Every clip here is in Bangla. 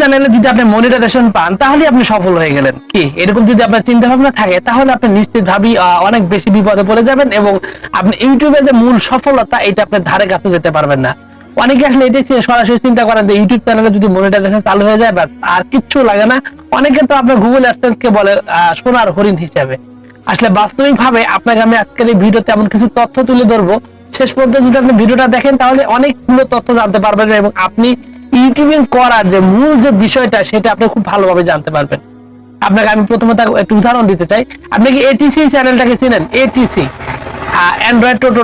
চ্যানেলে যদি আপনি মনিটাইজেশন পান তাহলে আপনি সফল হয়ে গেলেন। কি এরকম যদি আপনার চিন্তা ভাবনা থাকে তাহলে আপনি নিশ্চিতভাবেই অনেক বেশি বিপদে পড়ে যাবেন এবং আপনি ইউটিউবের যে মূল সফলতা এটা আপনি ধারে কাছে যেতে পারবেন না। অনেকে আসলে এটাই সরাসরি চিন্তা করেন যে ইউটিউব চ্যানেলে যদি মনিটাইজেশন চালু হয়ে যায় বাস আর কিচ্ছু লাগে না। অনেকে তো আপনার গুগল অ্যাডসেন্স কে বলে সোনার হরিণ হিসেবে। আসলে বাস্তবিক ভাবে আপনাকে আমি আজকের এই ভিডিওতে এমন কিছু তথ্য তুলে ধরবো, শেষ পর্যন্ত যদি আপনি ভিডিওটা দেখেন তাহলে অনেকগুলো তথ্য জানতে পারবেন এবং আপনি ইউটিউবিং করার যে মূল যে বিষয়টা সেটা আপনি খুব ভালোভাবে জানতে পারবেন। আপনাকে আমি প্রথমত একটু উদাহরণ দিতে চাই। আপনি কি এটিসি চ্যানেলটাকে চিনেন? এটিসি অ্যান্ড্রয়েড টোটো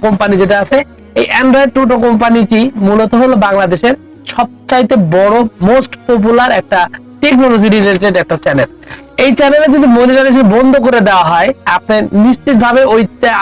কোম্পানি যেটা আছে, এই অ্যান্ড্রয়েড টোটো কোম্পানিটি মূলত হলো বাংলাদেশের সবচাইতে বড় মোস্ট পপুলার একটা টেকনোলজি রিলেটেড একটা চ্যানেল। এই চ্যানেলে যদি মনিটাইজেশন বন্ধ করে দেওয়া হয় আপনি নিশ্চিতভাবে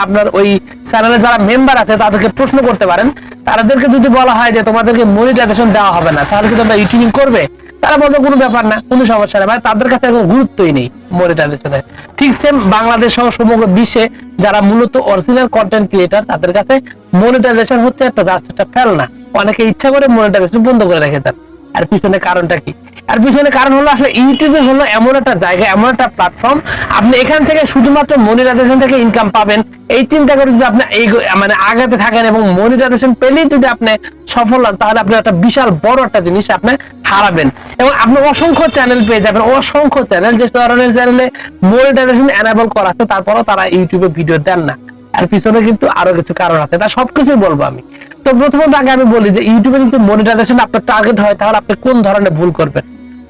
আপনার ওই চ্যানেলে যারা মেম্বার আছে তাদেরকে প্রশ্ন করতে পারেন। তাদেরকে যদি বলা হয় যে তোমাদেরকে মনিটাইজেশন দেওয়া হবে না তাহলে কি তোমরা ইউটিউবিং করবে? তারা বলবে কোনো ব্যাপার না, কোনো সমস্যা নেই, মানে তাদের কাছে কোনো গুরুত্বই নেই মনিটাইজেশনের। ঠিক সেম বাংলাদেশ সহ সমগ্র বিশ্বে যারা মূলত অরিজিনাল কন্টেন্ট ক্রিয়েটর তাদের কাছে মনিটাইজেশন হচ্ছে একটা জাস্ট একটা ফেলনা। অনেকে ইচ্ছা করে মনিটাইজেশন বন্ধ করে রেখে দেন। আর পিছনে কারণটা কি? আর পিছনে কারণ হলো আসলে ইউটিউবে হলো এমন একটা জায়গা, এমন একটা প্ল্যাটফর্ম, আপনি এখান থেকে শুধুমাত্র মনিটাইজেশন থেকে ইনকাম পাবেন এই চিন্তা করে যদি আপনি এই মানে আগাতে থাকেন এবং মনিটাইজেশন পেলেই যদি আপনি সফল হন তাহলে আপনি একটা বিশাল বড় একটা জিনিস আপনি হারাবেন এবং আপনি অসংখ্য চ্যানেল পেয়ে যাবেন, অসংখ্য চ্যানেল যে ধরনের চ্যানেলে মনিটাইজেশন এনাবল করা আছে তারপরও তারা ইউটিউবে ভিডিও দেন না। আর পিছনে কিন্তু আরো কিছু কারণ আছে, তা সবকিছু বলবো আমি। তো প্রথমত আগে আমি বলি যে ইউটিউবে যদি মনিটাইজেশন আপনার টার্গেট হয় তাহলে আপনি কোন ধরনের ভুল করবেন।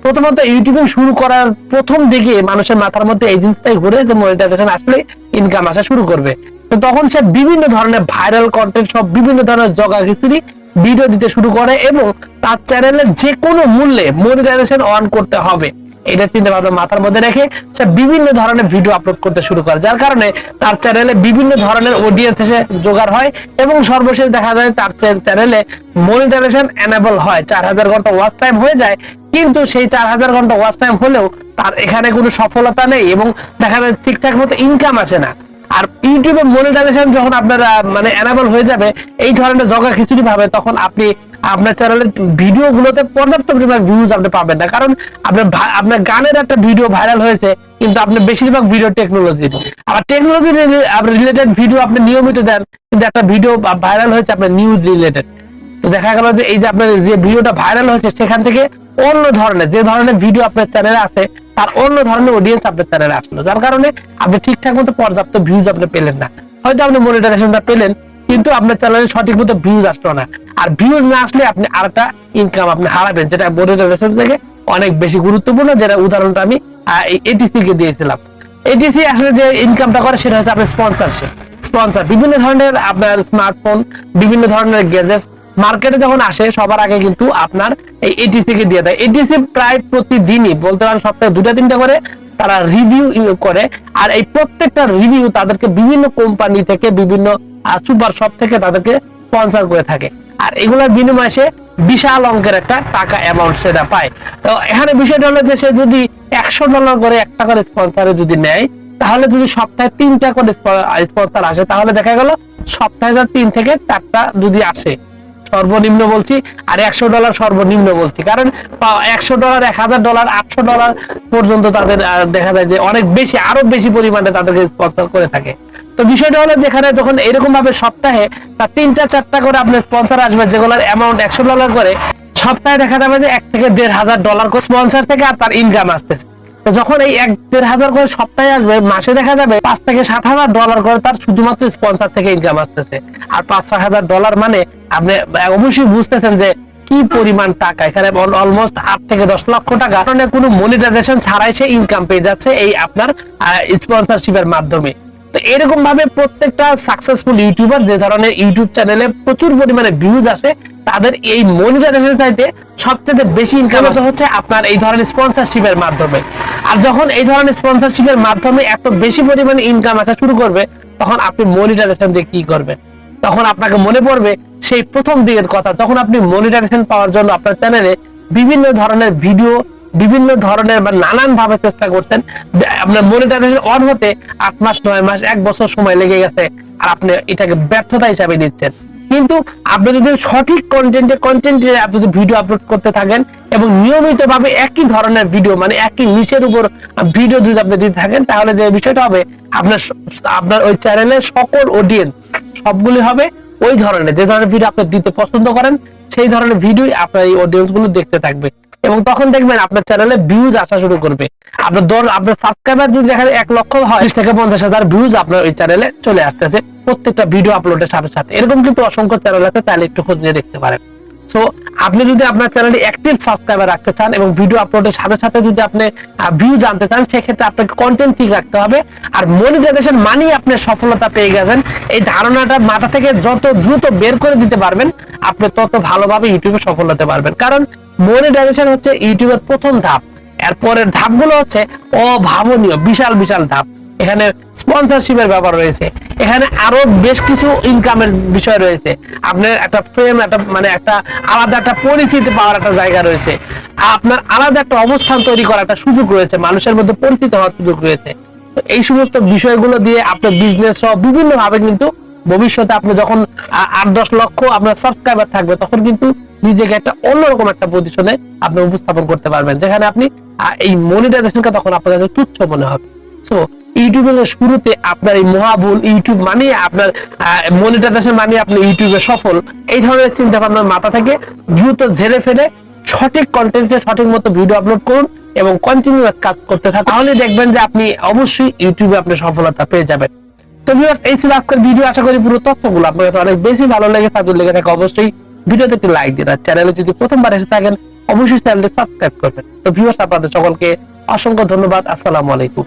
প্রথমত ইউটিউবিং শুরু করার প্রথম দিকে মানুষের মাথার মধ্যে এই জিনিসটাই ঘুরে যে মনিটাইজেশন আসলে ইনকাম আসা শুরু করবে। তো তখন সে বিভিন্ন ধরনের ভাইরাল কন্টেন্ট সব বিভিন্ন ধরনের জগাখিচুড়ি ভিডিও দিতে শুরু করে এবং তার চ্যানেলে যে কোনো মূল্যে মনিটাইজেশন অন করতে হবে এটা চিন্তা ভাবনা মাথার মধ্যে রেখে সে বিভিন্ন ধরনের ভিডিও আপলোড করতে শুরু করে, যার কারণে তার চ্যানেলে বিভিন্ন ধরনের অডিয়েন্স এসে জোগাড় হয় এবং সর্বশেষ দেখা যায় তার চ্যানেলে মনিটাইজেশন এনেবল হয়, 4000 ঘন্টা ওয়াচ টাইম হয়ে যায়। কিন্তু সেই 4000 ঘন্টা ওয়াচ টাইম হলেও তার এখানে কোনো সফলতা নেই এবং দেখা যায় ঠিকঠাক মতো ইনকাম আসে না। আর ইউটিউবে মনিটাইজেশন যখন আপনার মানে এনেবল হয়ে যাবে এই ধরনের জগা খিচুড়ি ভাবে তখন আপনি আপনার চ্যানেলের ভিডিও গুলোতে পর্যাপ্ত পরিমাণ ভিউজ আপনি পাবেন না, কারণ আপনার গানের একটা ভিডিও ভাইরাল হয়েছে কিন্তু আপনি বেশিরভাগ ভিডিও টেকনোলজি, আবার টেকনোলজি রিলেটেড ভিডিও আপনি নিয়মিত দেন কিন্তু একটা ভিডিও ভাইরাল হয়েছে আপনার নিউজ রিলেটেড। তো দেখা গেল যে এই যে আপনার যে ভিডিওটা ভাইরাল হয়েছে সেখান থেকে অন্য ধরনের যে ধরনের ভিডিও আপনার চ্যানেলে আছে তার অন্য ধরনের অডিয়েন্স আপনার চ্যানেলে আসলো, যার কারণে আপনি ঠিকঠাক মতো পর্যাপ্ত ভিউজ আপনি পেলেন না। হয়তো আপনি মনিটাইজেশনটা পেলেন কিন্তু আপনার চ্যানেলে সঠিক মতো ভিউজ আসলো না, আর ভিউজ না আসলে আপনি আরেকটা ইনকাম আপনি হারাবেন যেটা মনিটাইজেশন থেকে অনেক বেশি গুরুত্বপূর্ণ, যেটা উদাহরণটা আমি এটিসি কে দিয়েছিলাম। এটিসি আসলে যে ইনকামটা করে সেটা হচ্ছে আপনার স্পন্সরশিপ। স্পন্সর বিভিন্ন ধরনের আপনার স্মার্টফোন বিভিন্ন ধরনের গ্যাজেটস মার্কেটে যখন আসে সবার আগে কিন্তু আপনার এই এটিসি কে দিয়ে দেয়। এটিসি প্রায় প্রতিদিনই বলতে পারেন সপ্তাহে 2-3টা করে তারা রিভিউ করে, আর এই প্রত্যেকটা রিভিউ তাদেরকে বিভিন্ন কোম্পানি থেকে বিভিন্ন সুপার শপ থেকে তাদেরকে স্পন্সর করে থাকে, আর এগুলোর বিনিময়ে সে বিশাল অঙ্কের একটা টাকা অ্যামাউন্ট সেটা পায়। তো এখানে বিষয়টা হলো যে সে যদি $100 করে একটা করে স্পন্সরে যদি নেয় তাহলে যদি সপ্তাহে 3টা করে স্পন্সর আসে তাহলে দেখা গেল সপ্তাহে 3 থেকে 4টা যদি আসে সর্বনিম্ন বলছি, আর $100 সর্বনিম্ন বলছি, কারণ $100 $1000 $800 পর্যন্ত তাদের দেখা যায় যে অনেক বেশি আরো বেশি পরিমাণে তাদেরকে স্পন্সর করে থাকে। তো বিষয়টা হলো যেখানে যখন এরকম ভাবে সপ্তাহে 3টা-4টা করে আপনার স্পন্সর আসবে যেগুলোর অ্যামাউন্ট $100 করে, সপ্তাহে দেখা যাবে যে $1,000 থেকে $1,500 করে স্পন্সর থেকে আর তার ইনকাম আসতেছে। তো যখন এই $1,000-1,500 করে সপ্তাহে আসবে মাসে দেখা যাবে $5,000 থেকে $7,000 করে তার শুধুমাত্র স্পন্সর থেকে ইনকাম আসতেছে। আর $5,000-6,000 মানে আপনি অবশ্যই বুঝতেছেন যে কি পরিমাণ টাকা, এখানে অলমোস্ট 8 থেকে 10 লক্ষ টাকা কারণে কোনো মনিটাইজেশন ছাড়াই সে ইনকাম পেয়ে যাচ্ছে এই আপনার স্পন্সরশিপের মাধ্যমে। তো এরকম ভাবে প্রত্যেকটা সাকসেসফুল ইউটিউবার যে ধরনের ইউটিউব চ্যানেলে প্রচুর পরিমাণে ভিউজ আসে তাদের এই মনিটাইজেশন চাইতে সবচেয়ে বেশি ইনকাম হচ্ছে আপনার এই ধরনের স্পন্সরশিপের মাধ্যমে। আর যখন এই ধরনের স্পন্সরশিপের মাধ্যমে এত বেশি পরিমাণে ইনকাম আসা শুরু করবে তখন আপনি মনিটাইজেশন দিয়ে কি করবেন? তখন আপনাকে মনে পড়বে সেই প্রথম দিকের কথা, তখন আপনি মনিটাইজেশন পাওয়ার জন্য আপনার চ্যানেলে বিভিন্ন ধরনের ভিডিও বিভিন্ন ধরনের বা নানান ভাবে চেষ্টা করতেন, আপনার মনিটাইজেশন অন হতে 8 মাস 9 মাস 1 বছর সময় লেগে গেছে আর আপনি এটাকে ব্যর্থতা হিসাবে নিচ্ছেন। কিন্তু আপনি যদি সঠিক কন্টেন্টে আপনি যদি ভিডিও আপলোড করতে থাকেন এবং নিয়মিত ভাবে একই ধরনের ভিডিও মানে একই নিশের উপর ভিডিও যদি আপনি দিতে থাকেন, তাহলে যে বিষয়টা হবে আপনার ওই চ্যানেলের সকল অডিয়েন্স সবগুলি হবে ওই ধরনের, যে ধরনের ভিডিও আপনি দিতে পছন্দ করেন সেই ধরনের ভিডিও আপনার এই অডিয়েন্স গুলো দেখতে থাকবে। এবং তখন দেখবেন আপনার চ্যানেলে ভিউজ আসা শুরু করবে। আপনার সাবস্ক্রাইবার যদি দেখেন 1 লক্ষ হয়, 30 থেকে 50,000 ভিউজ আপনার ওই চ্যানেলে চলে আসতেছে প্রত্যেকটা ভিডিও আপলোডের সাথে সাথে। এরকম কিন্তু অসংখ্য চ্যানেল আছে, তাহলে একটু খোঁজ নিয়ে দেখতে পারেন। সো আপনি যদি আপনার চ্যানেলে অ্যাক্টিভ সাবস্ক্রাইবার রাখতে চান এবং ভিডিও আপলোডের সাথে সাথে যদি আপনি ভিউ জানতে চান, সেক্ষেত্রে আপনাকে কন্টেন্ট ঠিক রাখতে হবে। আর মনিটাইজেশন মানি আপনি সফলতা পেয়ে গেছেন, এই ধারণাটা মাথা থেকে যত দ্রুত বের করে দিতে পারবেন, আপনি তত ভালোভাবে ইউটিউবে সফল হতে পারবেন। কারণ মনিটাইজেশন হচ্ছে ইউটিউবের প্রথম ধাপ, এরপরের ধাপগুলো হচ্ছে অভাবনীয় বিশাল বিশাল ধাপ। এখানে স্পন্সরশিপের ব্যাপার রয়েছে, এখানে আরো বেশ কিছু ইনকামের বিষয় রয়েছে, আপনার একটা ফ্রেম একটা আলাদা একটা পরিচিতি পাওয়ার একটা জায়গা রয়েছে, আপনার আলাদা একটা অবস্থান তৈরি করার একটা সুযোগ রয়েছে, মানুষের মধ্যে পরিচিত হওয়ার সুযোগ রয়েছে। তো এই সমস্ত বিষয়গুলো দিয়ে আপনার বিজনেস সহ বিভিন্ন ভাবে কিন্তু ভবিষ্যতে আপনি যখন 8-10 লক্ষ আপনার সাবস্ক্রাইবার থাকবে, তখন কিন্তু নিজেকে একটা অন্যরকম একটা পজিশনে আপনি উপস্থাপন করতে পারবেন, যেখানে আপনি এই মনিটাইজেশনকে তখন আপনার কাছে তুচ্ছ মনে হবে। সো ইউটিউবের শুরুতে আপনার এই মহাভুল, ইউটিউব মানে আপনার মনিটাইজেশন মানে আপনি ইউটিউবে সফল, এই ধরনের চিন্তা ভাবনার মাথা থেকে দ্রুত ঝেড়ে ফেলে সঠিক কন্টেন্টে সঠিক মতো ভিডিও আপলোড করুন এবং কন্টিনিউয়াস কাজ করতে থাকুন, তাহলে দেখবেন যে আপনি অবশ্যই ইউটিউবে আপনি সফলতা পেয়ে যাবেন। তো ভিউয়ার্স, এই ছিল আজকের ভিডিও। আশা করি পুরো তথ্যগুলো আপনার কাছে অনেক বেশি ভালো লেগেছে। যদি লেগে থাকে অবশ্যই ভিডিওতে একটি লাইক দিন, আর চ্যানেলে যদি প্রথমবার এসে থাকেন অবশ্যই চ্যানেলটি সাবস্ক্রাইব করবেন। তো ভিউয়ার্স, আপনাদের সকলকে অসংখ্য ধন্যবাদ। আসসালামু আলাইকুম।